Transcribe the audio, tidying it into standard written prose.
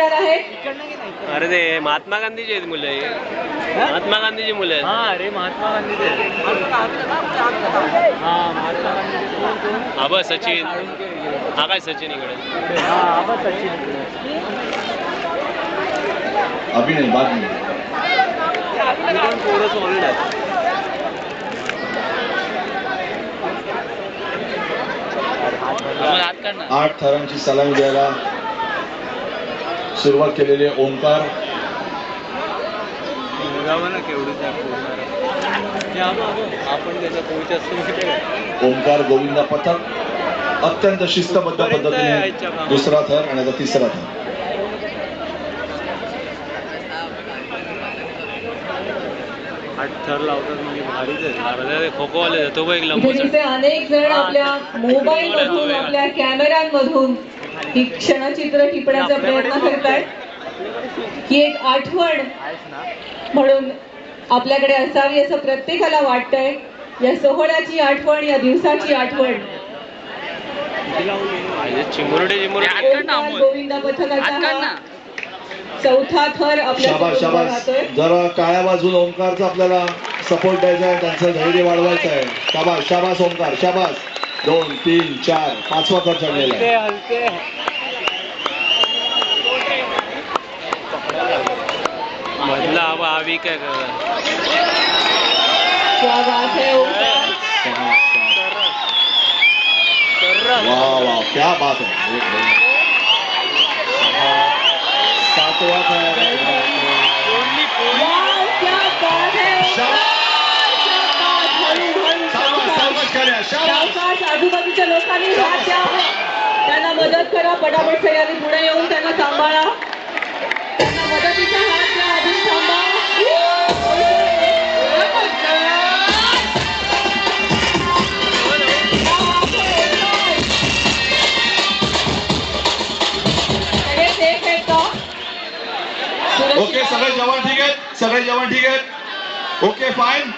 येणार आहेत? अरे ते महात्मा गांधीची आहेत मुलं, महात्मा गांधीची मुलं आहेत. हा अरे महात्मा गांधीचे. हा महात्मा गांधी. आबा सचिन, हा काय सचिन इकडे. हा आबा सचिन. अभी नहीं बाद में. पोरं सॉलिड आहेत. 8 थरांची सलामी द्यायला सुरुवात केलेली ओंकार. आपण त्याचा कोच असतो. ओंकार गोविंदा पथक अत्यंत शिस्तबद्ध पद्धतीने दुसरा थर आणि आता तिसरा थर. थर लावतात म्हणजे भारीच आहे. खो खो वाले जातो एक इथे अनेक जण आपल्या मोबाईल मधून आपल्या कॅमेऱ्यांमधून ही क्षणचित्र टिपण्याचा प्रयत्न करतात. ही एक आठवण म्हणून आपल्याकडे असावी असं प्रत्येकाला वाटतंय. या सोहळ्याची आठवण, या दिवसाची आठवण. चिमुरडे गोविंदा पथकाचा चौथा थर शाबास शाबास. आपल्या जरा काळ्या बाजूला ओंकारचा आपल्याला सपोर्ट द्यायचा आहे, त्यांचं धैर्य वाढवायचं आहे. शाबास शाबास ओंकार शाबास. 2 3 4 5वा थर चढलेला आहे. मधला हवा हवी काय वाह वाह क्या बात है. 7वां थर. आजूबाजूच्या लोकांनी हात द्या, त्यांना मदत करा. पटापट सगळ्यांनी पुढे येऊन त्यांना सांभाळा. त्यांना मदतीचा हात द्या. अजून थांबा. सगळे सेफ आहेत का? ओके सगळे जवान ठीक आहेत, सगळे जवान ठीक आहेत. Okay fine.